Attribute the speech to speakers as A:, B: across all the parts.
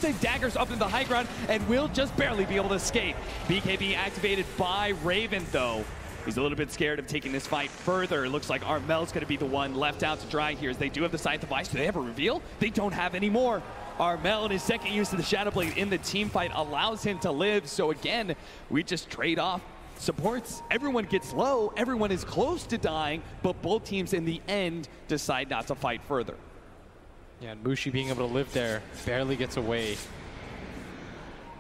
A: daggers up in the high ground and will just barely be able to escape. BKB activated by Raven though. He's a little bit scared of taking this fight further. It looks like Armel's going to be the one left out to dry here as they do have the scythe device. Do they have a reveal? They don't have any more. Armel in his second use of the Shadow Blade in the team fight allows him to live. So again, we just trade off supports. Everyone gets low. Everyone is close to dying, but both teams in the end decide not to fight further.
B: Yeah, and Mushi being able to live there barely gets away.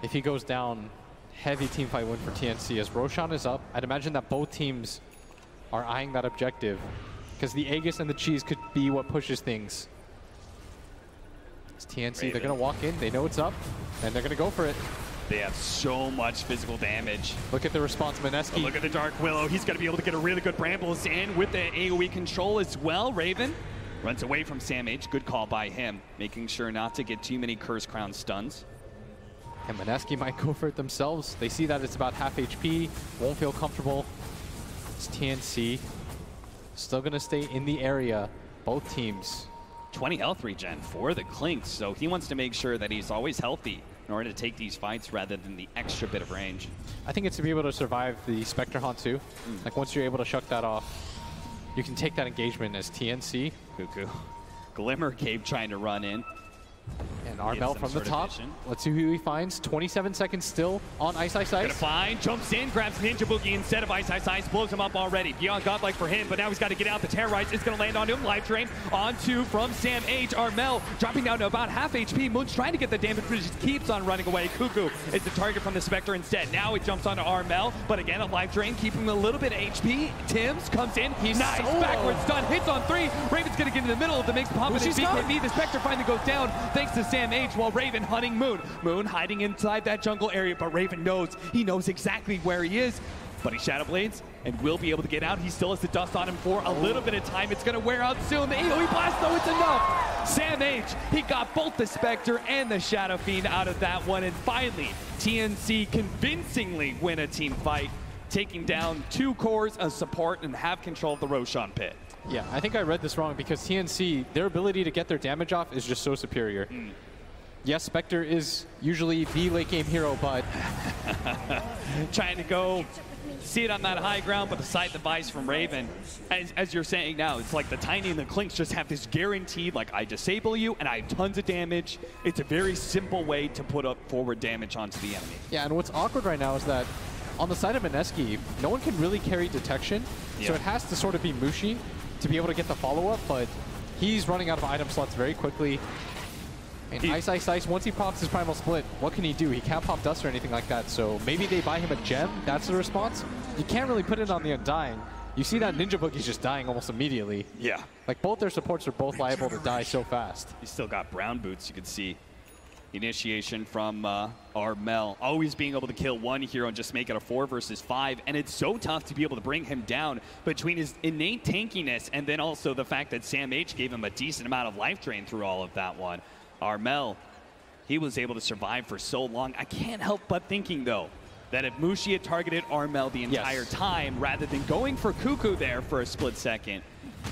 B: If he goes down, heavy team fight win for TNC. As Roshan is up, I'd imagine that both teams are eyeing that objective because the Aegis and the Cheese could be what pushes things. It's TNC, Raven. They're going to walk in, they know it's up, and they're going to go for it.
A: They have so much physical damage.
B: Look at the response, Mineski.
A: Look at the Dark Willow. He's going to be able to get a really good Brambles in with the AoE control as well. Raven runs away from Sam H. Good call by him, making sure not to get too many Curse Crown stuns.
B: And Mineski might go for it themselves. They see that it's about half HP, won't feel comfortable. It's TNC. Still going to stay in the area, both teams.
A: 20 health regen for the Clinks, so he wants to make sure that he's always healthy in order to take these fights rather than the extra bit of range.
B: I think it's to be able to survive the Spectre Haunt too. Like once you're able to shuck that off, you can take that engagement as TNC.
A: Cuckoo. Glimmer Cave trying to run in.
B: And Armel from the top. Let's see who he finds. 27 seconds still on Ice Ice Ice.
A: Gonna find, jumps in, grabs Ninja Boogie instead of Ice Ice Ice, blows him up already. Beyond Godlike for him, but now he's got to get out. The Terrorize is gonna land onto him. Life Drain onto from Sam H. Armel dropping down to about half HP. Moon's trying to get the damage, but just keeps on running away. Cuckoo is the target from the Spectre instead. Now it jumps onto Armel, but again a Life Drain, keeping him a little bit of HP. Tim's comes in, he's nice, backwards stun, hits on 3. Raven's gonna get in the middle of the mix, pumping his BKB. The Spectre finally goes down thanks to Sam H. while Raven hunting Moon. Moon hiding inside that jungle area, but Raven knows. He knows exactly where he is. But he Shadow Blades and will be able to get out. He still has the dust on him for a little bit of time. It's going to wear out soon. The AoE blast, though, it's enough. Sam H, he got both the Spectre and the Shadow Fiend out of that one. And finally, TNC convincingly win a team fight, taking down 2 cores of support and have control of the Roshan pit.
B: Yeah, I think I read this wrong because TNC, their ability to get their damage off is just so superior. Yes, Spectre is usually the late game hero, but
A: trying to go see it on that high ground, but the side device from Raven, as you're saying now, it's like the Tiny and the Clinks just have this guaranteed, like, I disable you and I have tons of damage. It's a very simple way to put up forward damage onto the enemy.
B: Yeah, and what's awkward right now is that on the side of Mineski, no one can really carry detection, so it has to sort of be Mushi to be able to get the follow-up, but he's running out of item slots very quickly. And Ice Ice Ice, once he pops his Primal Split, what can he do? He can't pop Dust or anything like that, so maybe they buy him a gem, that's the response. You can't really put it on the Undying. You see that Ninja Boogie's just dying almost immediately.
A: Yeah.
B: Like both their supports are both liable to die so fast.
A: He's still got brown boots, you can see. Initiation from Armel, always being able to kill one hero and just make it a 4 versus 5, and it's so tough to be able to bring him down between his innate tankiness and then also the fact that Sam H gave him a decent amount of life drain through all of that one. Armel, he was able to survive for so long. I can't help but thinking, though, that if Mushi had targeted Armel the entire time, rather than going for Cuckoo there for a split second,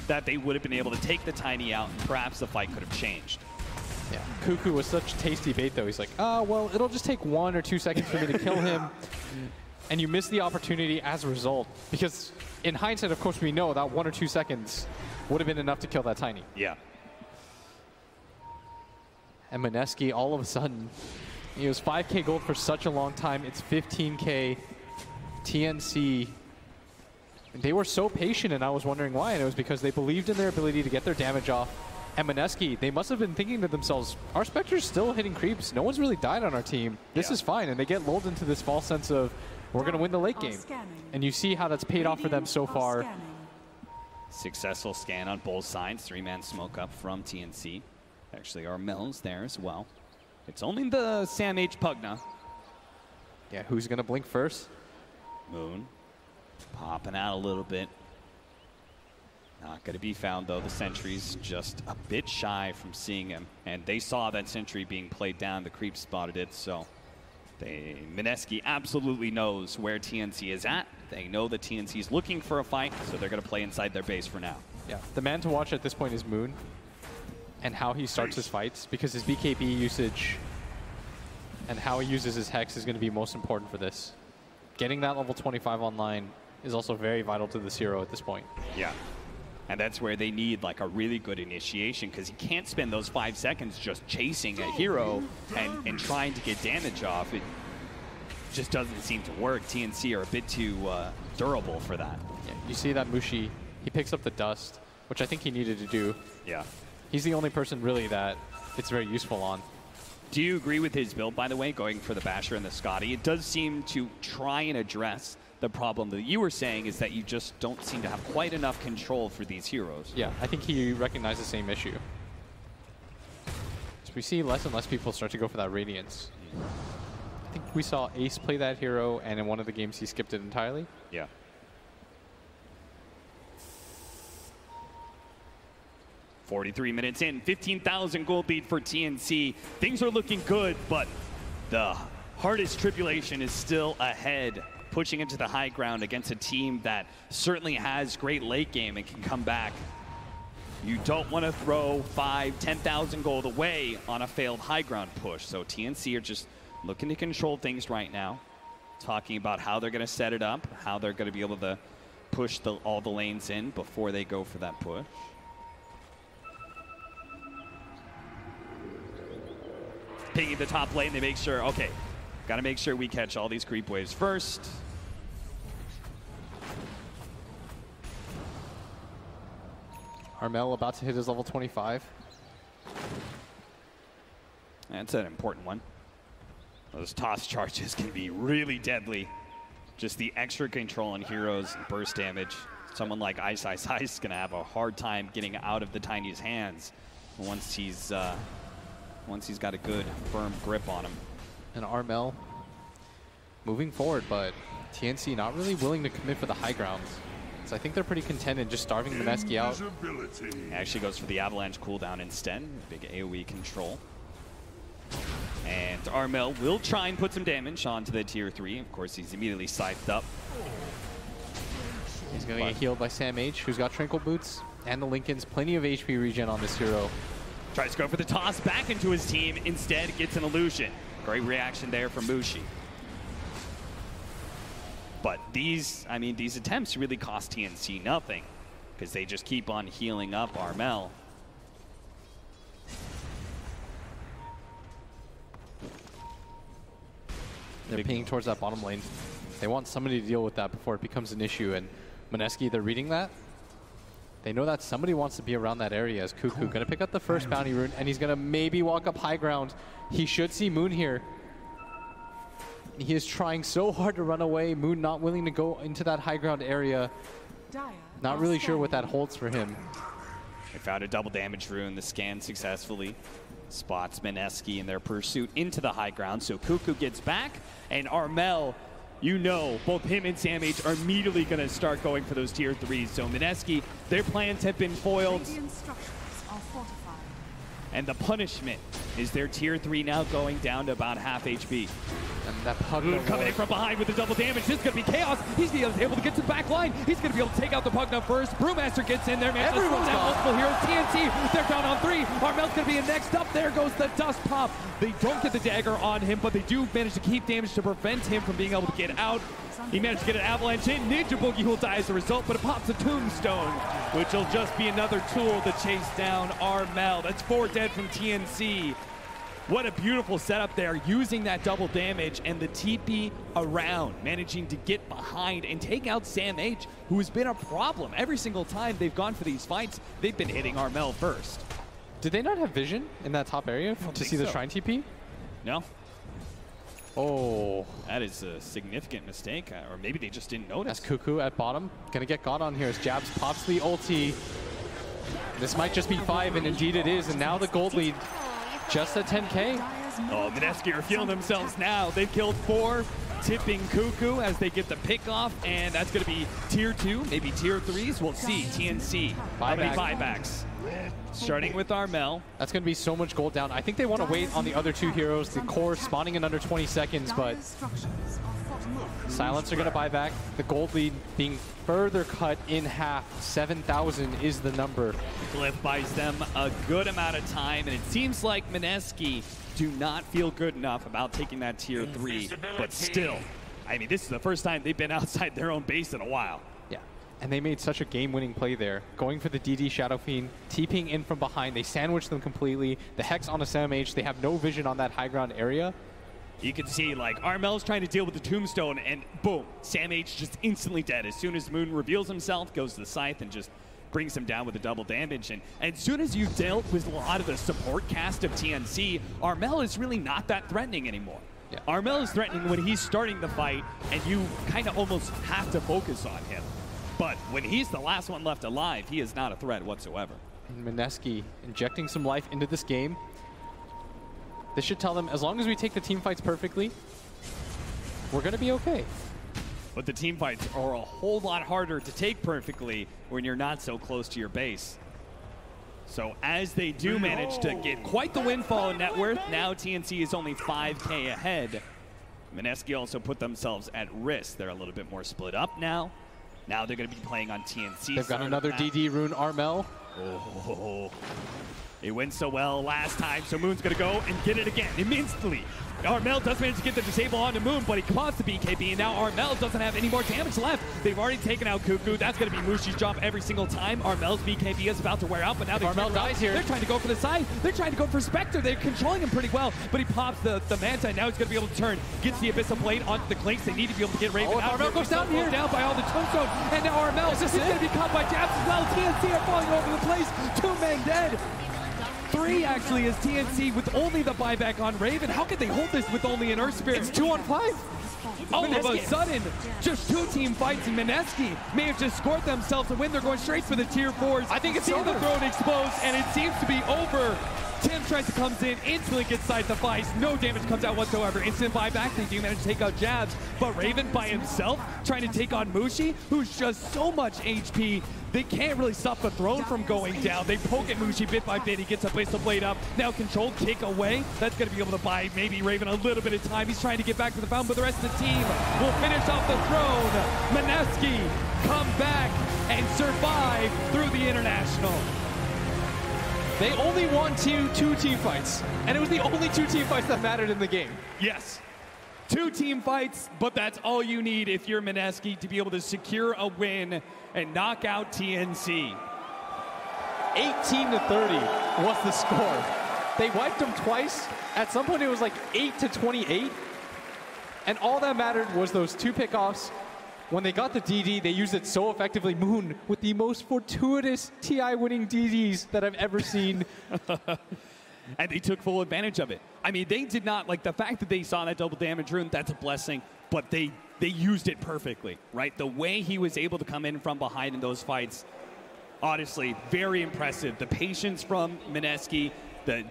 A: that they would have been able to take the Tiny out, and perhaps the fight could have changed.
B: Yeah, Cuckoo was such tasty bait, though. He's like, oh, well, it'll just take 1 or 2 seconds for me to kill him. And you miss the opportunity as a result. Because in hindsight, of course, we know that 1 or 2 seconds would have been enough to kill that Tiny.
A: Yeah.
B: And Mineski, all of a sudden, he was 5K gold for such a long time. It's 15K. TNC, they were so patient, and I was wondering why. And it was because they believed in their ability to get their damage off. And Mineski, they must have been thinking to themselves, our Spectre's still hitting creeps. No one's really died on our team. This is fine. And they get lulled into this false sense of, we're going to win the late game. And you see how that's paid off for them so far.
A: Successful scan on both sides. 3-man smoke up from TNC. Actually, Armel's there as well. It's only the Sam H Pugna.
B: Yeah, who's going to blink first?
A: Moon popping out a little bit. Not going to be found, though. The sentry's just a bit shy from seeing him. And they saw that sentry being played down. The creep spotted it, so Mineski absolutely knows where TNC is at. They know that TNC is looking for a fight, so they're going to play inside their base for now.
B: Yeah, the man to watch at this point is Moon and how he starts his fights, because his BKB usage and how he uses his Hex is going to be most important for this. Getting that level 25 online is also very vital to this hero at this point.
A: Yeah. And that's where they need like a really good initiation, because he can't spend those 5 seconds just chasing a hero and trying to get damage off. It just doesn't seem to work. TNC are a bit too durable for that.
B: Yeah, you see that Mushi, he picks up the dust, which I think he needed to do.
A: Yeah.
B: He's the only person really that it's very useful on.
A: Do you agree with his build, by the way, going for the Basher and the Scotty? It does seem to try and address the problem that you were saying, is that you just don't seem to have quite enough control for these heroes.
B: Yeah, I think he recognized the same issue. So we see less and less people start to go for that Radiance. I think we saw Ace play that hero, and in one of the games he skipped it entirely.
A: Yeah. "43 minutes in, 15,000 gold lead for TNC. Things are looking good, but the hardest tribulation is still ahead. Pushing into the high ground against a team that certainly has great late game and can come back. You don't want to throw 5,000, 10,000 gold away on a failed high ground push. So TNC are just looking to control things right now, talking about how they're going to set it up, how they're going to be able to push all the lanes in before they go for that push. Picking the top lane, they make sure, okay, got to make sure we catch all these creep waves first.
B: Armel about to hit his level 25.
A: That's an important one. Those toss charges can be really deadly. Just the extra control on heroes and burst damage. Someone like Ice is going to have a hard time getting out of the Tiny's hands once he's got a good, firm grip on him.
B: And Armel moving forward, but TNC not really willing to commit for the high grounds. So I think they're pretty content in just starving Mineski out.
A: Actually goes for the Avalanche cooldown instead. Big AoE control. And Armel will try and put some damage onto the tier 3. Of course, he's immediately scythed up.
B: He's going to get healed by Sam H, who's got Trinkle Boots, and the Lincolns. Plenty of HP regen on this hero.
A: Tries to go for the toss back into his team. Instead, gets an illusion. Great reaction there from Mushi. But these attempts really cost TNC nothing, because they just keep on healing up Armel.
B: They're pinging towards that bottom lane. They want somebody to deal with that before it becomes an issue, and Mineski, they're reading that. They know that somebody wants to be around that area as Cuckoo. Gonna pick up the first bounty rune, and he's gonna maybe walk up high ground. He should see Moon here. He is trying so hard to run away. Moon not willing to go into that high ground area. Not really sure what that holds for him.
A: They found a double damage rune. The scan successfully spots Mineski in their pursuit into the high ground. So Cuckoo gets back, and Armel, you know, both him and Sam H are immediately going to start going for those tier 3s. So Mineski, their plans have been foiled. And the punishment is their tier 3 now going down to about half HP.
B: And that
A: Moon coming in from behind with the double damage. This is going to be chaos. He's able to get to the back line. He's going to be able to take out the Pugna first. Brewmaster gets in there, man. Everyone's got multiple heroes. TNC, they're down on 3. Armel's going to be in next up. There goes the dust pop. They don't get the dagger on him, but they do manage to keep damage to prevent him from being able to get out. He managed to get an avalanche in. Ninja Boogie will die as a result, but it pops a tombstone, which will just be another tool to chase down Armel. That's 4 dead from TNC. What a beautiful setup there, using that double damage and the TP around, managing to get behind and take out Sam H, who has been a problem. Every single time they've gone for these fights, they've been hitting Armel first.
B: Did they not have vision in that top area to see the Shrine TP?
A: No.
B: Oh.
A: That is a significant mistake, or maybe they just didn't notice.
B: That's Cuckoo at bottom. Gonna get got on here as Jabs pops the ulti. This might just be 5, and indeed it is, and now the gold lead just at 10K.
A: Oh, Mineski are feeling themselves now. They've killed 4, tipping Cuckoo as they get the pick off, and that's gonna be tier 2, maybe tier 3s. We'll see. TNC, how many buybacks? Starting with Armel.
B: That's going to be so much gold down. I think they want to wait on the other 2 heroes. The core spawning in under 20 seconds, but Silence are going to buy back. The gold lead being further cut in half. 7,000 is the number.
A: Glyph buys them a good amount of time, and it seems like Mineski do not feel good enough about taking that tier 3, but still, I mean, this is the first time they've been outside their own base in a while.
B: Yeah, and they made such a game-winning play there. Going for the DD Shadow Fiend, TPing in from behind, they sandwiched them completely. The Hex on a SamH, they have no vision on that high ground area.
A: You can see, like, Armel's trying to deal with the Tombstone, and boom, SamH just instantly dead. As soon as Moon reveals himself, goes to the Scythe and just brings him down with the double damage. And as soon as you've dealt with a lot of the support cast of TNC, Armel is really not that threatening anymore. Yeah. Armel is threatening when he's starting the fight, and you kind of almost have to focus on him. But when he's the last one left alive, he is not a threat whatsoever.
B: And Mineski injecting some life into this game. This should tell them, as long as we take the team fights perfectly, we're going to be okay.
A: But the team fights are a whole lot harder to take perfectly when you're not so close to your base. So as they do manage to get quite the windfall in net worth, now TNC is only 5K ahead. Mineski also put themselves at risk. They're a little bit more split up now. Now they're going to be playing on TNC.
B: They've got another DD rune, Armel.
A: Oh, it went so well last time, so Moon's going to go and get it again immediately. Armel does manage to get the disable onto Moon, but he pops the BKB, and now Armel doesn't have any more damage left. They've already taken out Cuckoo. That's going to be Mushi's job every single time. Armel's BKB is about to wear out, but now
B: Armel dies here.
A: They're trying to go for the side. They're trying to go for Spectre. They're controlling him pretty well, but he pops the Manta, and now he's going to be able to turn. Gets the Abyssal Blade onto the Clinks. They need to be able to get Raven out.
B: Armel goes down here.
A: Down by all the Tombstone, and now Armel is going to be caught by Jabs as well. TNC are falling over the place. 2 men dead. 3 actually is TNC with only the buyback on Raven. How could they hold this with only an Earth Spirit?
B: It's 2 on 5.
A: All of a sudden, just 2 team fights, and Mineski may have just scored themselves a win. They're going straight for the tier 4s.
B: I think it's
A: over.
B: over.
A: The throne exposed, and it seems to be over. Tim tries to come in, instantly gets side device. No damage comes out whatsoever. Instant buyback. They do manage to take out Jabs, but Raven by himself trying to take on Mushi, who's just so much HP. They can't really stop the throne from going down. They poke at Mushi bit by bit. He gets a Abyssal Blade up. Now controlled kick away. That's going to be able to buy maybe Raven a little bit of time. He's trying to get back to the fountain, but the rest of the team will finish off the throne. Mineski come back and survive through the International.
B: They only won 2 team fights, and it was the only 2 team fights that mattered in the game.
A: Yes. 2 team fights, but that's all you need if you're Mineski to be able to secure a win and knock out TNC.
B: 18-30 was the score. They wiped them twice. At some point, it was like 8-28. And all that mattered was those 2 pickoffs. When they got the DD, they used it so effectively. Moon with the most fortuitous TI winning DDs that I've ever seen.
A: And they took full advantage of it. I mean, they did not, like, the fact that they saw that double damage rune, that's a blessing, but they used it perfectly, right? The way he was able to come in from behind in those fights, honestly, very impressive. The patience from Mineski,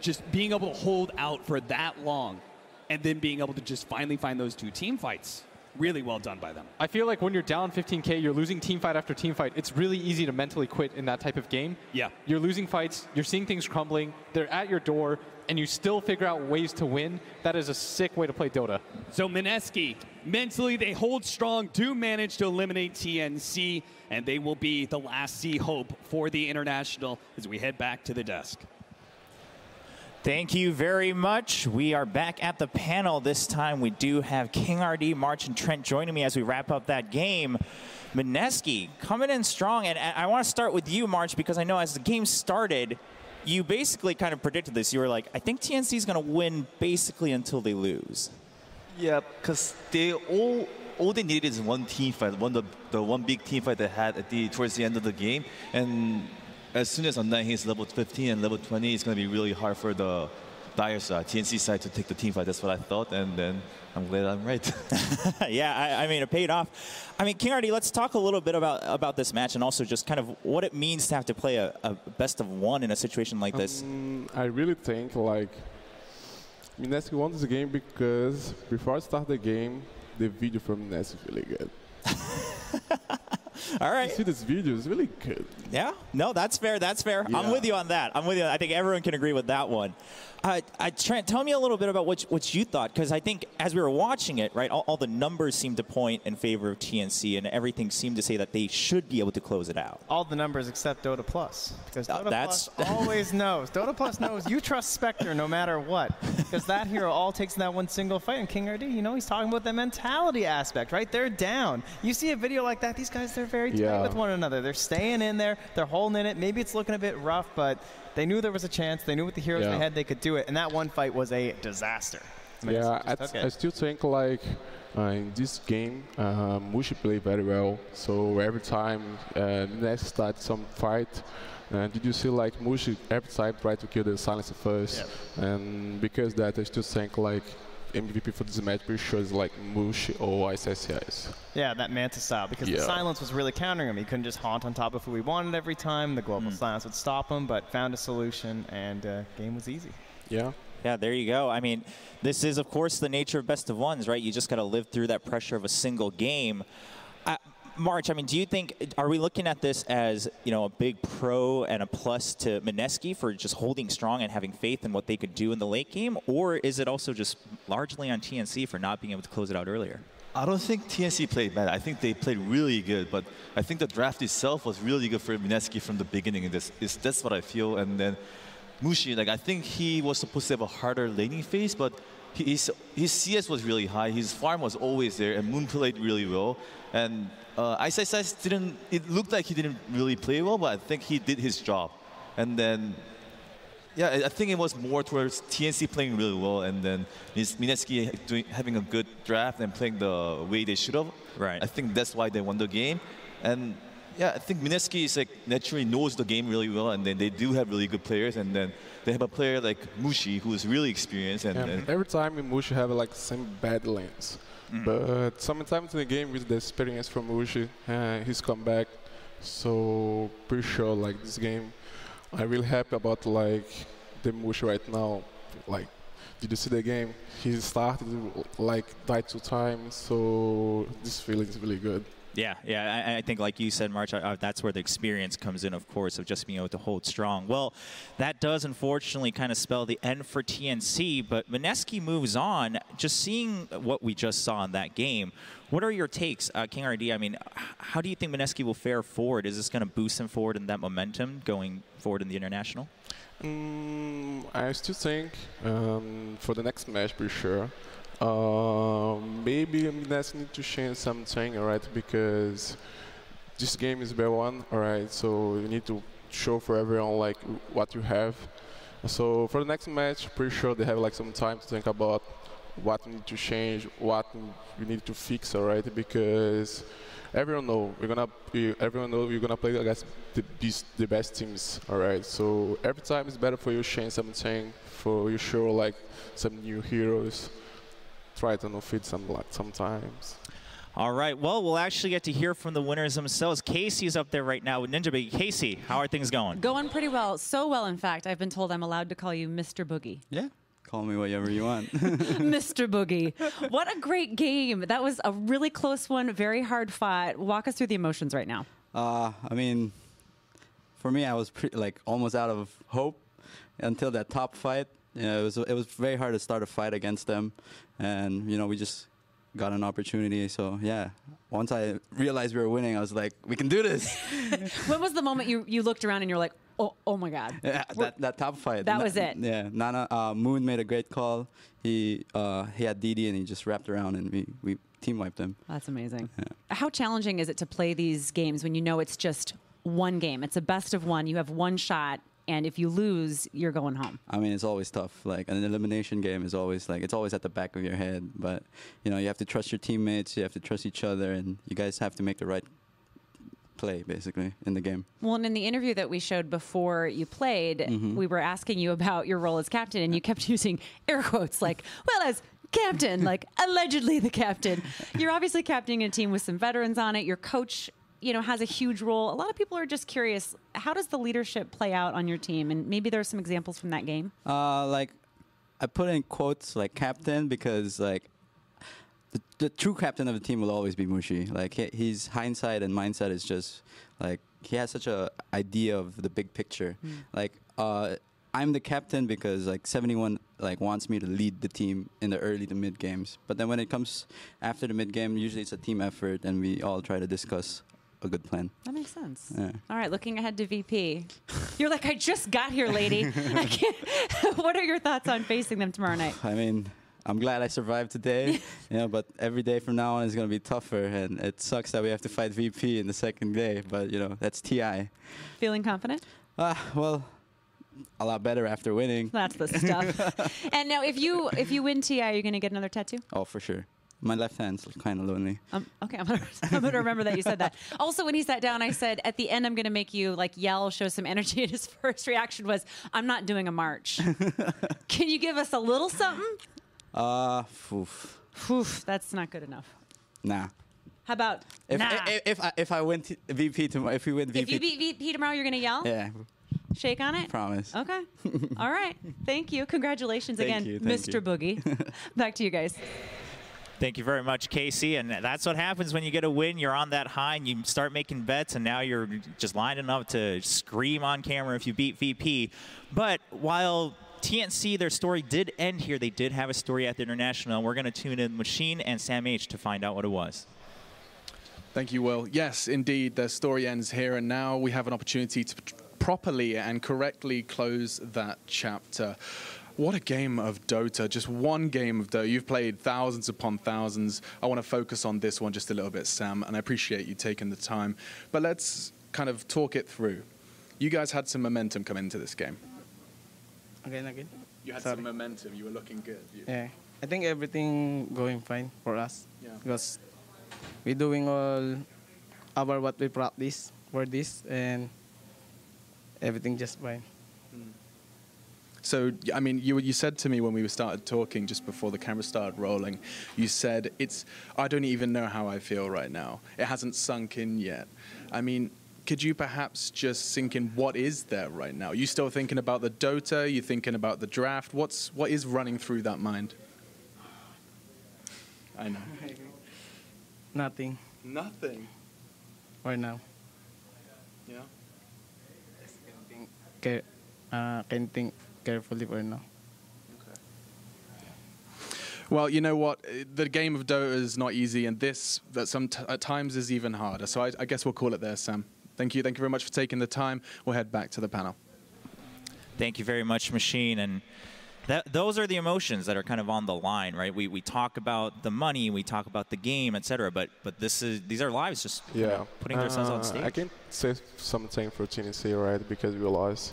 A: just being able to hold out for that long, and then being able to just finally find those 2 team fights. Really well done by them.
B: I feel like when you're down 15K, you're losing team fight after team fight. It's really easy to mentally quit in that type of game.
A: Yeah.
B: You're losing fights, you're seeing things crumbling, they're at your door, and you still figure out ways to win. That is a sick way to play Dota.
A: So Mineski, mentally they hold strong, do manage to eliminate TNC, and they will be the last C hope for the International as we head back to the desk.
C: Thank you very much. We are back at the panel. This time we do have King RD, March, and Trent joining me as we wrap up that game. Mineski coming in strong, and I want to start with you, March, because I know as the game started, you basically kind of predicted this. You were like, I think TNC is going to win basically until they lose.
D: Yeah, because all they needed is 1 team fight, the one big team fight they had towards the end of the game, and as soon as Undying hits level 15 and level 20, it's going to be really hard for the Dire side, TNC side, to take the team fight. That's what I thought, and then I'm glad I'm right.
C: Yeah, I mean, it paid off. I mean, King RD, let's talk a little bit about this match and also just kind of what it means to have to play a best of 1 in a situation like this.
E: I really think, like, Mineski won this game because before I start the game, the video from Mineski is really good.
C: All right.
E: You see this video, it's really good.
C: Yeah, no, that's fair. That's fair.
E: Yeah.
C: I'm with you on that. I'm with you. I think everyone can agree with that one. Trent, tell me a little bit about what you thought, because I think as we were watching it, right, all the numbers seemed to point in favor of TNC, and everything seemed to say that they should be able to close it out.
F: All the numbers except Dota Plus, because Dota
C: that's
F: Plus always knows. Dota Plus knows you trust Spectre no matter what, because that hero all takes in that one single fight. And King RD, you know, he's talking about the mentality aspect, right? They're down. You see a video like that, these guys, they're very tight with one another. They're staying in there. They're holding in it. Maybe it's looking a bit rough, but they knew there was a chance. They knew with the heroes they had, they could do it. And that one fight was a disaster.
E: I still think like in this game, Mushi played very well. So every time next start some fight, did you see like Mushi every time try to kill the silencer first? And because that, I still think like MVP for this match pretty sure is like Mushi or ICIS.
F: Yeah, that Manta style, because the silence was really countering him. He couldn't just haunt on top of who he wanted every time. The global silence would stop him, but found a solution, and game was easy.
E: Yeah.
C: Yeah, there you go. I mean, this is, of course, the nature of best of ones, right? You just got to live through that pressure of a single game. March, I mean, do you think, are we looking at this as, you know, a big pro and a plus to Mineski for just holding strong and having faith in what they could do in the late game? Or is it also just largely on TNC for not being able to close it out earlier?
D: I don't think TNC played bad. I think they played really good, but I think the draft itself was really good for Mineski from the beginning. And that's what I feel. And then Mushi, like, I think he was supposed to have a harder laning phase, but his CS was really high. His farm was always there, and Moon played really well. And ICIS didn't, it looked like he didn't really play well, but I think he did his job. And then, yeah, I think it was more towards TNC playing really well, and then Mineski having a good draft and playing the way they should have.
C: Right.
D: I think that's why they won the game. And yeah, I think Mineski is like naturally knows the game really well, and then they do have really good players, and then they have a player like Mushi who is really experienced. And
E: every time Mushi have like some bad lanes. But sometimes in the game with the experience from Mushi, he's come back. So pretty sure like this game, I'm really happy about like the Mushi right now. Like, did you see the game? He started like died 2 times, so this feeling is really good.
C: Yeah, I think like you said, March, that's where the experience comes in, of course, of just being able to hold strong. Well, that does unfortunately kind of spell the end for TNC, but Mineski moves on. Just seeing what we just saw in that game, what are your takes, King RD? I mean, how do you think Mineski will fare forward? Is this going to boost him forward in that momentum going forward in the international?
E: I still think for the next match, for sure. Maybe Mineski need to change something, alright, because this game is best one, alright, so you need to show for everyone like what you have. So for the next match, pretty sure they have like some time to think about what you need to change, what you need to fix, alright, because everyone know you're gonna play against the best teams, alright. So every time it's better for you to change something, for you show like some new heroes. Try to fit sometimes.
C: All right. Well, we'll actually get to hear from the winners themselves. Casey's up there right now with Ninja Boogie. Casey, how are things going?
G: Going pretty well. So well, in fact, I've been told I'm allowed to call you Mr. Boogie.
H: Yeah. Call me whatever you want.
G: Mr. Boogie. What a great game. That was a really close one, very hard fought. Walk us through the emotions right now.
H: I mean, for me, I was almost out of hope until that top fight. You know, it was very hard to start a fight against them, and you know, we just got an opportunity. So yeah, once I realized we were winning, I was like, we can do this.
G: When was the moment you looked around and you're like, oh my God?
H: Yeah, that top fight.
G: That was it.
H: Yeah, Nana Moon made a great call. He had DD and he just wrapped around and we team wiped him.
G: That's amazing.
H: Yeah.
G: How challenging is it to play these games when you know it's just one game? It's a best of one. You have one shot. And if you lose, you're going home.
H: I mean, it's always tough. Like an elimination game is always it's always at the back of your head. But you know, you have to trust your teammates. You have to trust each other, and you guys have to make the right play, basically, in the game.
G: Well, and in the interview that we showed before you played, we were asking you about your role as captain, and you kept using air quotes like, "Well, as captain," like allegedly the captain. You're obviously captaining a team with some veterans on it. Your coach, you know, has a huge role. A lot of people are just curious, how does the leadership play out on your team? And maybe there are some examples from that game.
H: Like, I put in quotes like captain because like the true captain of the team will always be Mushi. Like his hindsight and mindset is just like he has such a idea of the big picture. Like I'm the captain because like 71 like wants me to lead the team in the early to mid games. But then when it comes after the mid game, usually it's a team effort, and we all try to discuss a good plan.
G: That makes sense.
H: Yeah.
G: All right, looking ahead to VP. You're like, I just got here, lady. I can't. What are your thoughts on facing them tomorrow night?
H: I mean, I'm glad I survived today, but every day from now on is going to be tougher, and it sucks that we have to fight VP in the second day, but, that's TI.
G: Feeling confident?
H: Well, a lot better after winning.
G: That's the stuff. And now, if you win TI, are you going to get another tattoo?
H: Oh, for sure. My left hand's kind of lonely.
G: Okay, I'm gonna remember that you said that. Also, when he sat down, I said, at the end, I'm gonna make you yell, show some energy. And his first reaction was, I'm not doing a march. Can you give us a little something? That's not good enough.
H: Nah.
G: How about
H: if I win VP tomorrow, if we win VP.
G: If you beat VP tomorrow, you're gonna yell?
H: Yeah.
G: Shake on it?
H: Promise.
G: Okay. All right. Thank you. Congratulations
H: Thank
G: again,
H: you,
G: Mr. Boogie. Back to you guys.
C: Thank you very much, Casey. And that's what happens when you get a win. You're on that high, and you start making bets, and now you're just lining up to scream on camera if you beat VP. But while TNC, their story did end here, they did have a story at the International. We're going to tune in Machine and Sam H to find out what it was.
I: Thank you, Will. Yes, indeed, their story ends here, and now we have an opportunity to properly and correctly close that chapter. What a game of Dota, just one game of Dota. You've played thousands upon thousands. I want to focus on this one just a little bit, Sam, and I appreciate you taking the time. But let's kind of talk it through. You guys had some momentum come into this game.
J: Again?
I: You had some momentum. You were looking good.
J: Yeah. I think everything going fine for us.
I: Yeah.
J: Because we're doing all about what we practice for this, and everything just fine.
I: So, I mean, you said to me when we started talking just before the camera started rolling, you said, I don't even know how I feel right now. It hasn't sunk in yet. I mean, could you perhaps just sink in what is there right now? Are you still thinking about the Dota? Are you thinking about the draft? What is running through that mind? I know.
J: Nothing.
I: Nothing?
J: Right now.
I: Yeah?
J: Can think carefully right now.
I: Okay. Well, you know what? The game of Dota is not easy, and at times is even harder. So I guess we'll call it there, Sam. Thank you. Thank you very much for taking the time. We'll head back to the panel.
C: Thank you very much, Machine. And those are the emotions that are kind of on the line, right? We talk about the money, we talk about the game, etc. But these are lives just putting themselves on stage.
E: I can say something for TNC, right? Because we lost.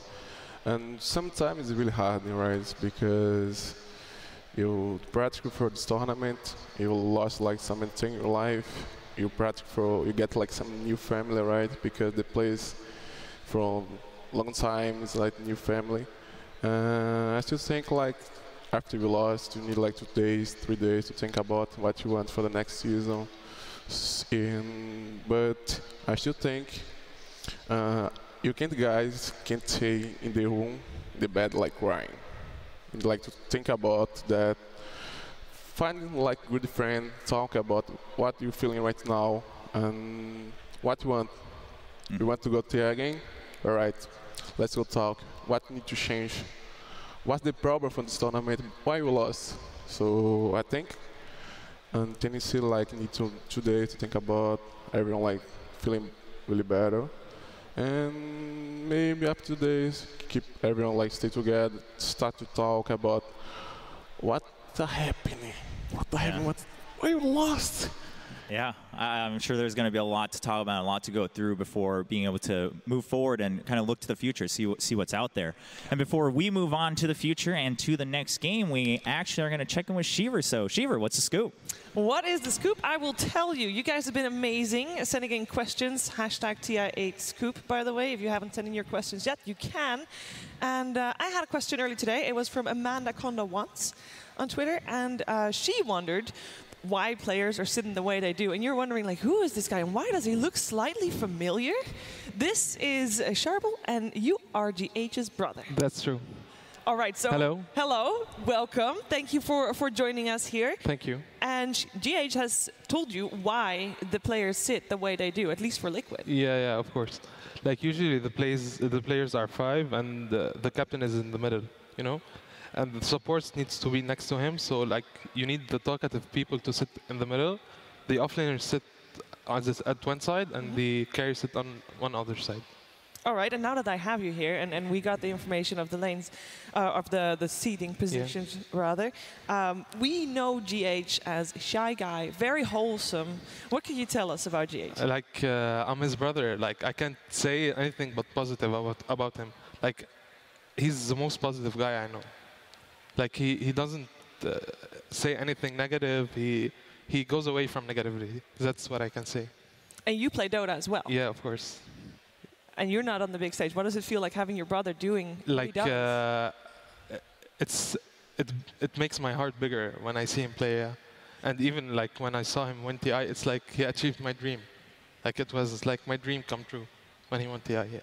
E: And sometimes it's really hard, right? Because you practice for this tournament, you lost like something in your life. You practice you get like some new family, right? Because the place from long time is like new family. I still think like after we lost, you need like 2 days, 3 days to think about what you want for the next season. But I still think guys can't stay in the room, the bed like crying. You'd like to think about that. Find like good friend, talk about what you're feeling right now and what you want. You want to go to again? All right, let's go talk. What need to change? What's the problem from this tournament? Why you lost? So I think Tennessee like need 2 days to think about everyone like feeling really better. And maybe after 2 days, keep everyone like stay together, start to talk about what's happening, why you lost.
C: Yeah, I'm sure there's going to be a lot to talk about, a lot to go through before being able to move forward and kind of look to the future, see what's out there. And before we move on to the future and to the next game, we actually are going to check in with Shiver. So, Shiver, what's the scoop?
K: What is the scoop? I will tell you. You guys have been amazing sending in questions. Hashtag TI8Scoop, by the way. If you haven't sent in your questions yet, you can. And I had a question early today. It was from Amanda Conda Once on Twitter. And she wondered why players are sitting the way they do. And you're wondering, like, who is this guy and why does he look slightly familiar? This is Sharbel, and you are GH's brother.
L: That's true.
K: All right, so
L: hello,
K: welcome. Thank you for joining us here.
L: Thank you.
K: And And GH has told you why the players sit the way they do, at least for Liquid.
E: Yeah, of course. Like usually the players are 5 and the captain is in the middle, you know? And the supports needs to be next to him, so like you need the talkative people to sit in the middle. The offlaners sit at one side and the carry sit on one other side.
K: All right, and now that I have you here, and we got the information of the lanes, of the seating positions, rather, we know GH as a shy guy, very wholesome. What can you tell us about GH?
E: Like, I'm his brother. Like, I can't say anything but positive about him. Like, he's the most positive guy I know. Like, he doesn't say anything negative. He goes away from negativity. That's what I can say.
K: And you play Dota as well.
E: Yeah, of course.
K: And you're not on the big stage. What does it feel like having your brother doing what he does?
E: It makes my heart bigger when I see him play. And even like when I saw him win TI, it's like he achieved my dream. Like it was like my dream come true when he won TI. Yeah.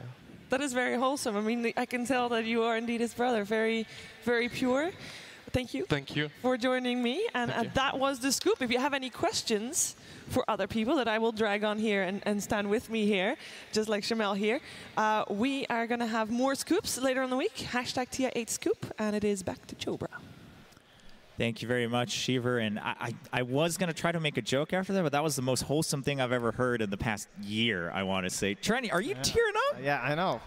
K: That is very wholesome. I mean, I can tell that you are indeed his brother. Very, very pure. Thank you.
E: Thank you
K: for joining me. And that was the scoop. If you have any questions for other people that I will drag on here and stand with me here, just like Shamel here, we are going to have more scoops later in the week. Hashtag TI8 scoop. And it is back to Chobra.
C: Thank you very much, Shiver. And I was going to try to make a joke after that, but that was the most wholesome thing I've ever heard in the past year, I want to say. Trenny, are you tearing up?
F: Yeah, I know.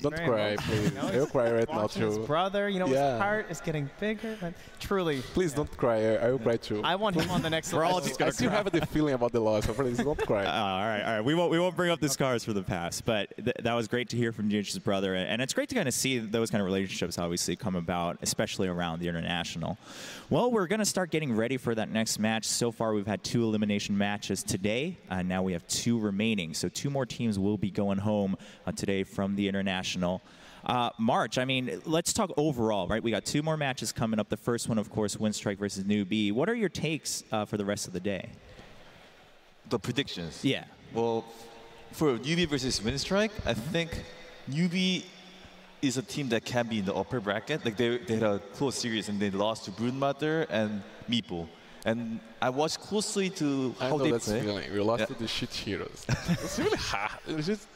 E: Don't cry, please. I'll cry right now, too.
F: His brother, you know, his heart is getting bigger. But truly.
E: Please don't cry. I will cry, too.
F: I want him on the next
C: We're all just going to cry.
E: I still have the feeling about the loss, so please don't cry.
C: All right. We won't bring up the scars for the past, but that was great to hear from GH's brother. And it's great to kind of see those kind of relationships, obviously, come about, especially around the international. Well, we're going to start getting ready for that next match. So far, we've had 2 elimination matches today. Now we have 2 remaining. So 2 more teams will be going home today from the international. March, I mean, let's talk overall, right? We got 2 more matches coming up. The first one, of course, Winstrike versus Newbie. What are your takes for the rest of the day?
D: The predictions?
C: Yeah.
D: Well, for Newbie versus Winstrike, I think Newbie is a team that can be in the upper bracket. Like they had a close series and they lost to Broodmother and Meeple. And I watched closely to how they play.
E: Feeling. We lost to the shit heroes. It's really hard. It's just,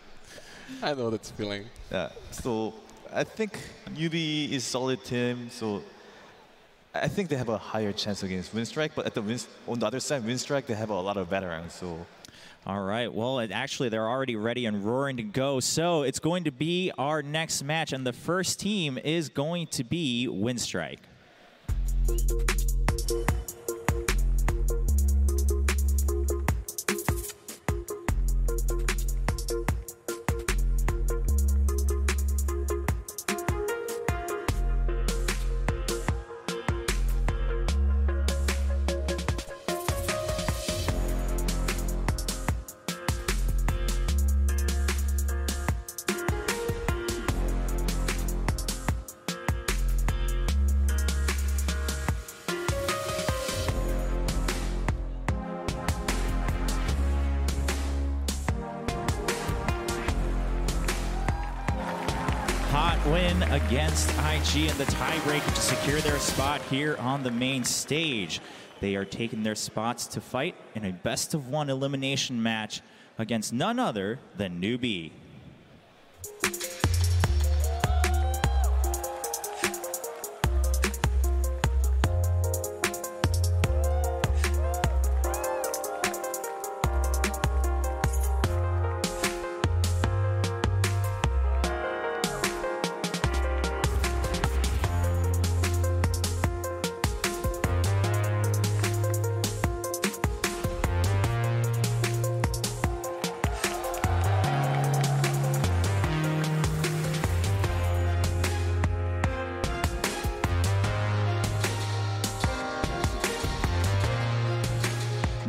E: I know that feeling.
D: Yeah. So I think Newbie is a solid team. So I think they have a higher chance against Winstrike. But on the other side, Winstrike, they have a lot of veterans. So.
C: All right. Well, actually, they're already ready and roaring to go. So it's going to be our next match. And the first team is going to be Winstrike. Win against IG in the tiebreaker to secure their spot here on the main stage. They are taking their spots to fight in a best-of-1 elimination match against none other than Newbie.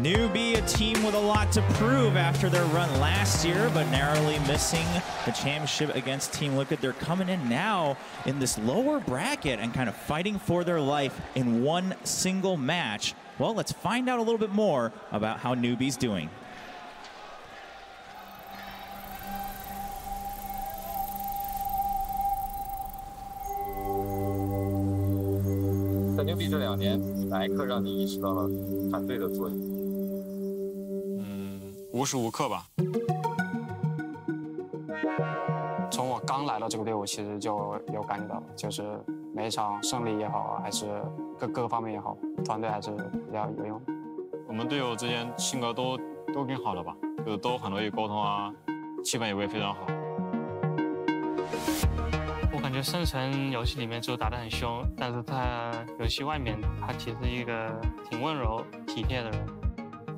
C: Newbie, a team with a lot to prove after their run last year, but narrowly missing the championship against Team Liquid. They're coming in now in this lower bracket and kind of fighting for their life in one single match. Well, let's find out a little bit more about how Newbie's doing.
L: 在Newbie这2年哪一刻让你意识到了团队的作用？
M: 无时无刻吧。
N: 从我刚来到这个队伍，其实就有感觉到，就是每一场胜利也好，还是各个方面也好，团队还是比较有用。
M: 我们队友之间性格都挺好的吧，就都很乐意沟通啊，气氛也会非常好。
O: 我感觉生存游戏里面就打得很凶，但是他游戏外面他其实一个挺温柔体贴的人。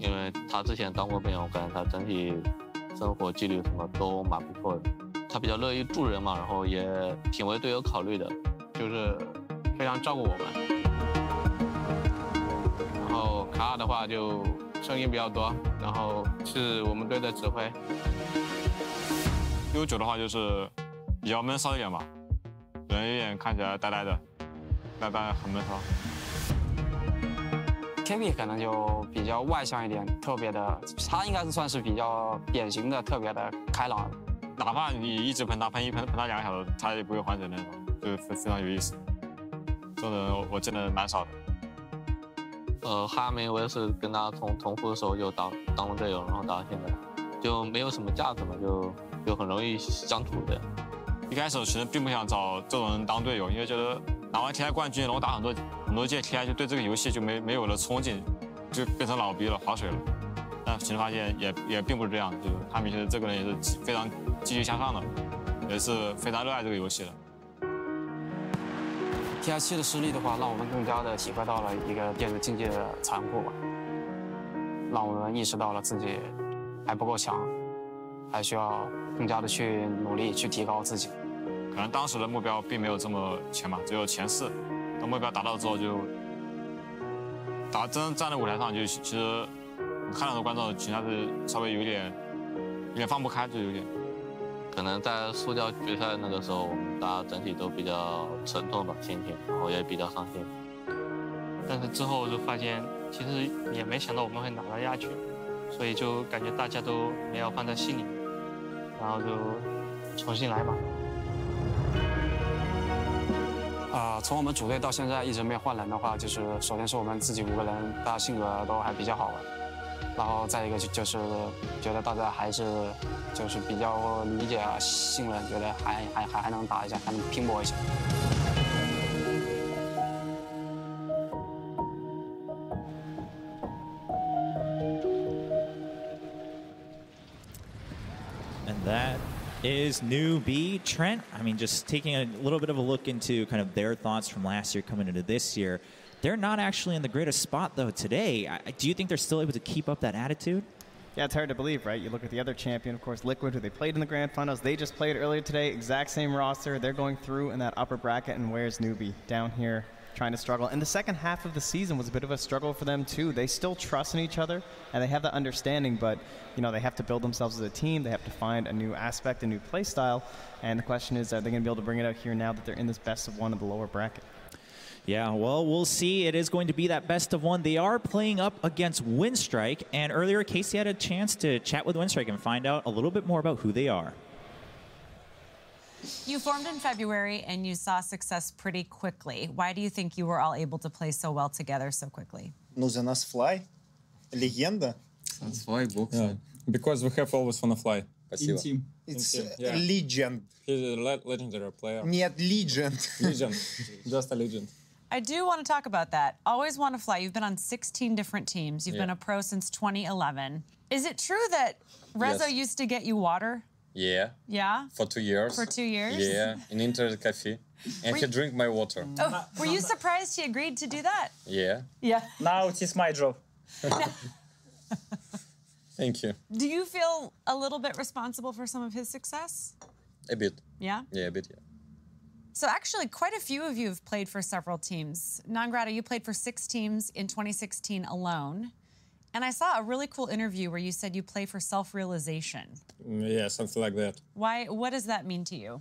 P: 因为他之前当过兵，我感觉他整体生活纪律什么都蛮不错的。他比较乐于助人嘛，然后也挺为队友考虑的，就是非常照顾我们。然后卡尔的话就声音比较多，然后是我们队的指挥。
M: 悠久的话就是比较闷骚一点吧，人有点看起来呆呆的，但很闷骚。
N: Kevin 可能就比较外向一点，特别的，他应该是算是比较典型的特别的开朗。
M: 哪怕你一直喷他2个小时，他也不会还手那种，就非常有意思。这种人我见的蛮少的。
P: 哈梅我也是跟他从同服的时候就当了队友，然后打到现在，就没有什么架子嘛，就很容易相处的。
M: 一开始其实并不想找这种人当队友，因为觉得拿完 T1 冠军，然后打很多届 T1，就对这个游戏就没有了憧憬，就变成老逼了，划水了。但其实发现也并不是这样，就是哈梅其实这个人也是非常积极向上的，也是非常热爱这个游戏的。
N: T1 的失利的话，让我们更加的体会到了一个电子竞技的残酷吧，让我们意识到了自己还不够强，还需要更加的去努力去提高自己。
M: 可能当时的目标并没有这么前嘛，只有前4。等目标达到之后，就真正站在舞台上，就其实看到的观众其实还是稍微有点放不开，就有点。
P: 可能在塑胶决赛那个时候，我们大家整体都比较沉痛吧，心情，然后也比较伤心。
O: 但是之后就发现，其实也没想到我们会拿得下去，所以就感觉大家都没有放在心里，然后就重新来吧。
N: 从我们组队到现在一直没有换人的话，就是首先是我们自己5个人，大家性格都还比较好吧。然后再一个就是觉得大家还是就是比较理解啊、信任，觉得还能打一下，还能拼搏一下。
C: And that is new B. Trent, I mean, just taking a little bit of a look into kind of their thoughts from last year coming into this year. They're not actually in the greatest spot, though, today. Do you think they're still able to keep up that attitude?
F: Yeah, it's hard to believe, right? You look at the other champion, of course, Liquid, who they played in the Grand Finals. They just played earlier today, exact same roster. They're going through in that upper bracket, and where's Newbie? Down here, trying to struggle. And the second half of the season was a bit of a struggle for them, too. They still trust in each other, and they have that understanding, but, you know, they have to build themselves as a team. They have to find a new aspect, a new play style. And the question is, are they going to be able to bring it out here now that they're in this best of one of the lower bracket?
C: Yeah, well, we'll see. It is going to be that best of one. They are playing up against Winstrike, and earlier Casey had a chance to chat with Winstrike and find out a little bit more about who they are.
G: You formed in February and you saw success pretty quickly. Why do you think you were all able to play so well together so quickly?
Q: Ну, за нас Fly. Легенда.
R: That's why boxer.
S: Yeah, because we have always wanna fly.
R: In team.
Q: It's
S: Yeah.
Q: legend.
S: He's a legendary player.
Q: Нет, legend.
S: Legend. Just a legend.
G: I do want to talk about that. Always want to fly. You've been on 16 different teams. You've
R: Yeah.
G: been a pro since 2011. Is it true that Rezo
R: Yes.
G: used to get you water?
R: Yeah.
G: Yeah?
R: For 2 years.
G: For 2 years?
R: Yeah, in Internet Cafe. And he drink my water.
G: Oh, were you surprised he agreed to do that?
R: Yeah.
G: Yeah.
Q: Now it is my job.
R: Thank you.
G: Do you feel a little bit responsible for some of his success?
R: A bit.
G: Yeah?
R: Yeah, a bit, yeah.
G: So actually, quite a few of you have played for several teams. Nangrata, you played for 6 teams in 2016 alone. And I saw a really cool interview where you said you play for self-realization.
S: Yeah, something like that.
G: Why? What does that mean to you?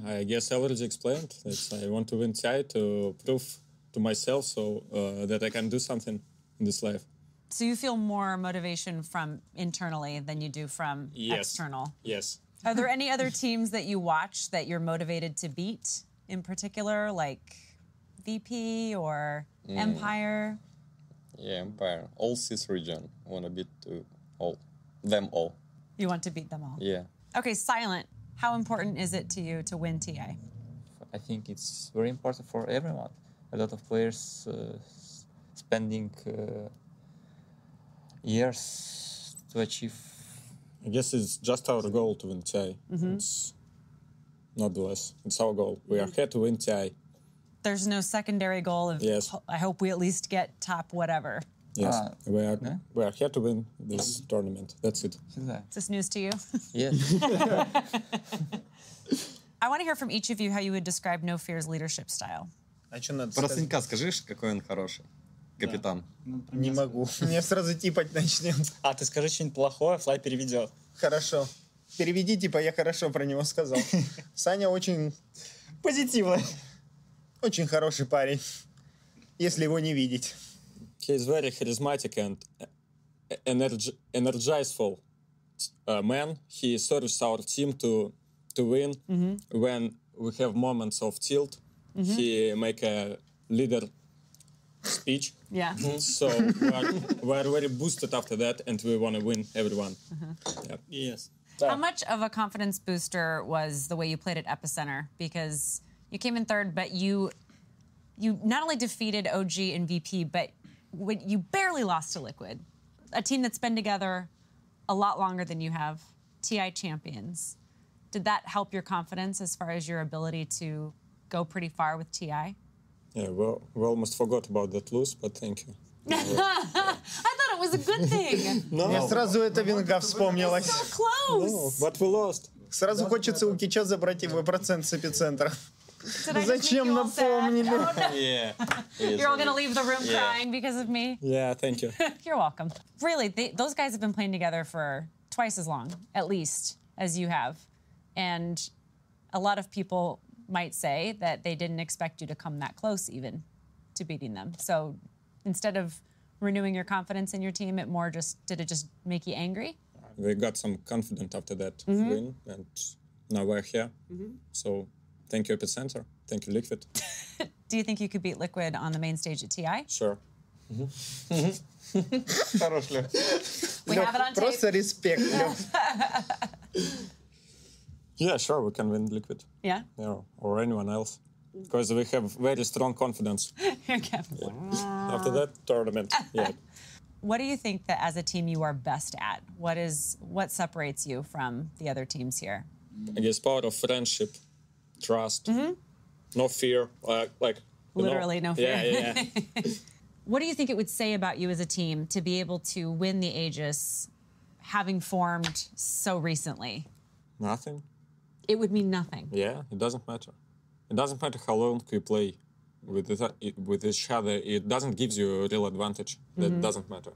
S: I guess I already explained. I want to win TI to prove to myself so that I can do something in this life.
G: So you feel more motivation from internally than you do from external?
S: Yes.
G: Are there any other teams that you watch that you're motivated to beat in particular, like VP or Empire?
R: Yeah, Empire. All CIS region. Want to beat them all.
G: You want to beat them all?
R: Yeah.
G: Okay, Silent. How important is it to you to win TI?
T: I think it's very important for everyone. A lot of players spending years to achieve.
S: I guess it's just our goal to win TI. It's not less. It's our goal. We are here to win TI.
G: There's no secondary goal of, I hope we at least get top whatever.
S: Yes, we are here to win this tournament. That's it.
G: Is this news to you?
T: Yes.
G: I want to hear from each of you how you would describe No Fear's leadership style.
U: Про Санька скажи, какой он хороший, капитан.
Q: Не могу. Мне сразу типать начнем.
U: А ты скажи что-нибудь плохое, Флай переведет.
Q: Хорошо. Переведи, типа, я хорошо про него сказал. Саня очень позитивный. Очень хороший парень, если его не видеть.
S: He is very charismatic and energizeful man. He serves our team to win. When we have moments of tilt, he make a leader speech.
G: Yeah.
S: So we are very boosted after that, and we want to win everyone. Yeah.
U: Yes.
G: How much of a confidence booster was the way you played at Epicenter? Because you came in third, but you not only defeated OG and VP, but you barely lost to Liquid, a team that's been together a lot longer than you have, TI champions. Did that help your confidence as far as your ability to go pretty far with TI?
S: Yeah, well, we almost forgot about that lose, but thank you.
G: I thought it was a good thing.
Q: Мне сразу эта винга вспомнилась.
G: So close.
S: No, but we lost.
Q: Сразу хочется у Кича забрать его процент с эпицентра.
G: Зачем
Q: напомнили?
S: Yeah.
G: You're all going to leave the room crying because of me?
S: Yeah, thank you.
G: You're welcome. Really, those guys have been playing together for twice as long, at least, as you have. And a lot of people might say that they didn't expect you to come that close even to beating them. So instead of renewing your confidence in your team, did it just make you angry?
S: We got some confidence after that win, and now we're here. So thank you, Epicenter. Thank you, Liquid.
G: Do you think you could beat Liquid on the main stage at TI?
S: Sure.
Q: Хорош, Лёх.
G: We have it on tape.
Q: Просто респект, Лёх.
S: Yeah, sure, we can win Liquid.
G: Yeah?
S: Yeah, or anyone else. Because we have very strong confidence.
G: Here, Kevin.
S: Yeah. After that tournament, yeah.
G: What do you think that as a team you are best at? What separates you from the other teams here?
S: I guess part of friendship, trust, no fear, like
G: literally no fear.
S: Yeah.
G: What do you think it would say about you as a team to be able to win the Aegis, having formed so recently?
S: Nothing.
G: It would mean nothing.
S: Yeah, it doesn't matter. It doesn't matter how long you play with each other. It doesn't give you a real advantage. That doesn't matter.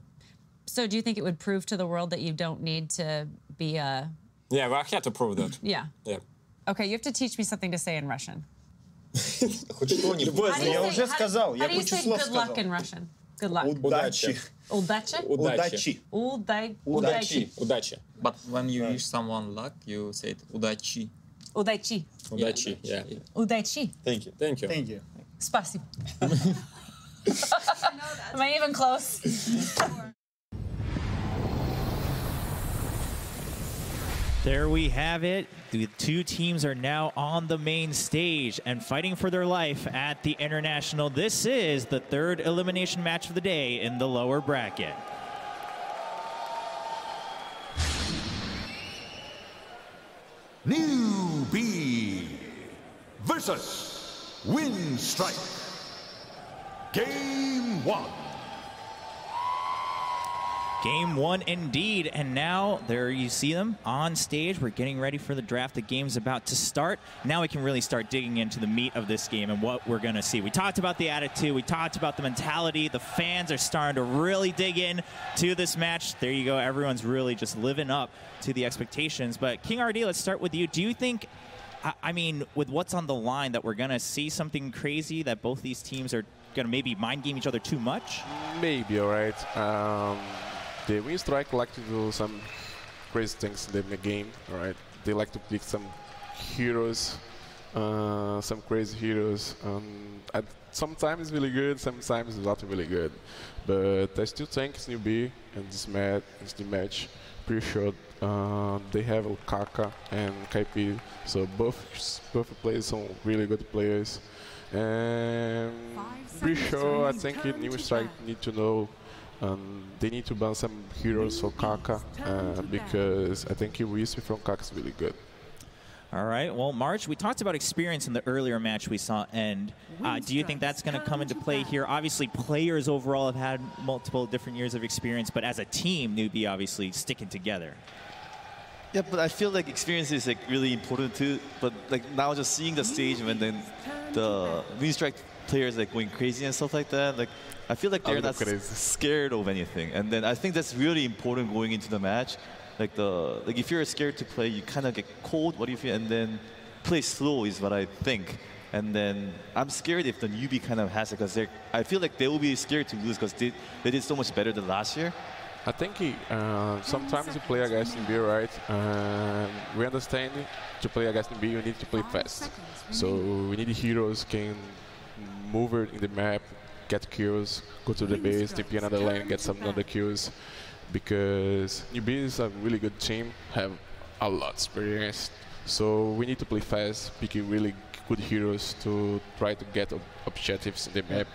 G: So do you think it would prove to the world that you don't need to be a...
S: Yeah, well, I had to prove that.
G: Yeah.
S: Yeah.
G: Okay, you have to teach me something to say in Russian.
Q: Хоть что-нибудь. Я уже сказал. Я кучу слов сказал.
G: How do you say good luck in Russian? Good luck.
Q: Удачи.
G: Удачи?
Q: Удачи.
S: Удачи.
U: But when you wish someone luck, you say it удачи.
G: Удачи.
S: Удачи, yeah.
G: Удачи.
S: Thank you. Thank you.
Q: Thank you.
G: Спасибо. Am I even close?
C: There we have it. The two teams are now on the main stage and fighting for their life at the International. This is the third elimination match of the day in the lower bracket.
V: Newbie versus Wind Strike. Game 1.
C: Game 1 indeed, and now there you see them on stage. We're getting ready for the draft. The game's about to start. Now we can really start digging into the meat of this game and what we're going to see. We talked about the attitude. We talked about the mentality. The fans are starting to really dig in to this match. There you go. Everyone's really just living up to the expectations. But King RD, let's start with you. Do you think, I mean, with what's on the line, that we're going to see something crazy, that both these teams are going to maybe mind game each other too much?
E: Maybe, all right. The Wind Strike like to do some crazy things in the game, all right? They like to pick some heroes, some crazy heroes. At sometimes it's really good, sometimes it's not really good. But I still think it's newbie and this match. Pretty sure they have Kaka and KP, so both players some really good players. And pretty sure I think New Strike need to know they need to ban some heroes for Kaka because I think Wisp from Kaka is really good.
C: All right. Well, March, we talked about experience in the earlier match we saw end. Do you think that's going to come into play here? Obviously, players overall have had multiple different years of experience, but as a team, Newbie obviously sticking together.
D: Yeah, but I feel like experience is like really important too. But like now, just seeing the stage when then the Strike players like going crazy and stuff like that, like I feel like they're not scared of anything. And then I think that's really important going into the match. Like if you're scared to play, you kind of get cold. What do you feel? And then play slow is what I think. And then I'm scared if the newbie kind of has it because I feel like they will be scared to lose because they did so much better than last year.
E: I think sometimes you play against NB, right? We understand to play against NB, you need to play fast. So we need heroes can move it in the map, get kills, go to the base, TP another lane, get some other kills. Because NB is a really good team, have a lot of experience. So we need to play fast, picking really good heroes to try to get objectives in the map.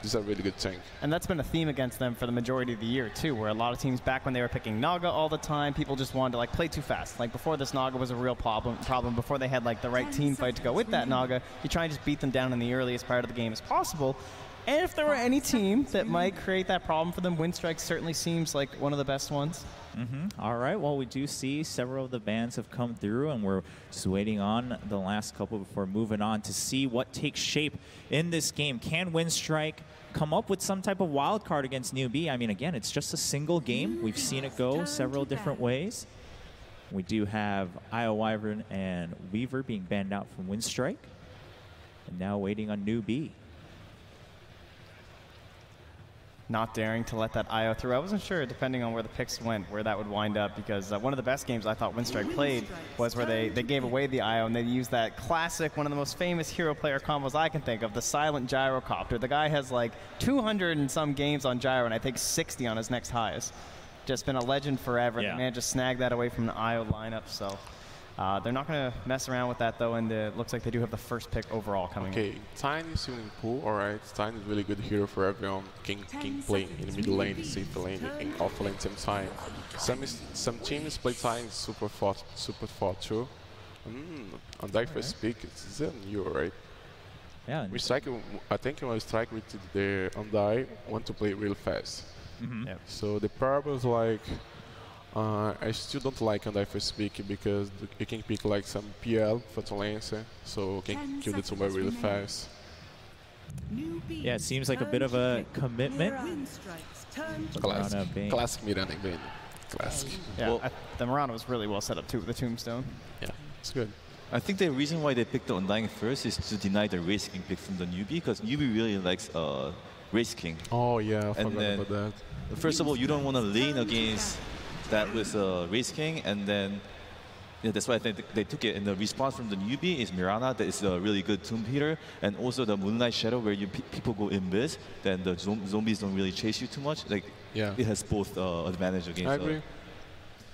E: This is a really good thing.
F: And that's been a theme against them for the majority of the year too, where a lot of teams back when they were picking Naga all the time, people just wanted to like play too fast. Like before this Naga was a real problem before they had like the right team fight to go with that Naga, you try and just beat them down in the earliest part of the game as possible. And if there were any team that might create that problem for them, Winstrike certainly seems like one of the best ones.
C: All right, well, we do see several of the bans have come through, and we're just waiting on the last couple before moving on to see what takes shape in this game. Can Winstrike come up with some type of wild card against Newbie? I mean, again, it's just a single game. We've seen it go several different ways. We do have Io Wyvern and Weaver being banned out from Winstrike, and now waiting on Newbie.
F: Not daring to let that IO through. I wasn't sure, depending on where the picks went, where that would wind up, because one of the best games I thought Winstrike played was where they gave away the IO, and they used that classic, one of the most famous hero player combos I can think of, the silent gyrocopter. The guy has like 200 and some games on gyro, and I think 60 on his next highest. Just been a legend forever. The man just snagged that away from the IO lineup, so they're not going to mess around with that, though, and it looks like they do have the first pick overall coming in.
E: Tiny is in pool, alright. Tiny is really good hero for everyone. Can play in the middle lane, safe lane, and off lane same time. Some teams play Tiny super fought too. On that first pick, it's new, right?
C: Yeah.
E: We strike. I think when we strike with the Undai, want to play real fast.
F: Yep.
E: So the problem is like. I still don't like Undai first pick because you can pick like some PL for Lancer, so you can kill the Tumor really fast.
C: Yeah, it seems like a bit of a commitment.
E: Classic Mirana Bane. Classic.
F: Yeah, well, the Mirana was really well set up too with the Tombstone.
E: Yeah, it's good.
D: I think the reason why they picked the Undying first is to deny the Race King pick from the newbie, because newbie really likes Race King.
E: Oh yeah, I forgot about that.
D: First of all, you don't want to lane against that with Race King, and then that's why I think they took it. And the response from the newbie is Mirana, that is a really good Tomb Peter, and also the Moonlight Shadow, where people go invis, then the zombies don't really chase you too much. Like, it has both advantage against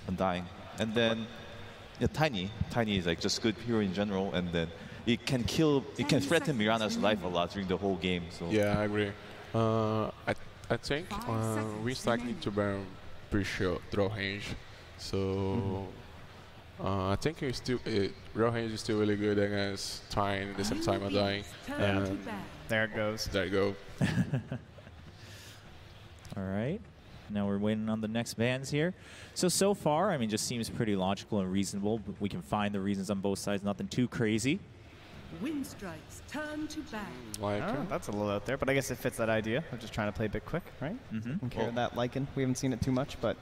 D: Undying. And then Tiny is like just good hero in general, and then it can threaten Mirana's life a lot during the whole game. So
E: yeah, I agree. I think we need to burn pretty sure draw range, so I think draw range is still really good against Tyne at the same time Undying.
F: There it goes.
E: There you go.
C: All right. Now we're waiting on the next bans here. So far, I mean, just seems pretty logical and reasonable. But we can find the reasons on both sides. Nothing too crazy.
A: Winstrike's turn to ban.
F: That's a little out there, but I guess it fits that idea of just trying to play a bit quick, right? And care that Lycan. We haven't seen it too much, but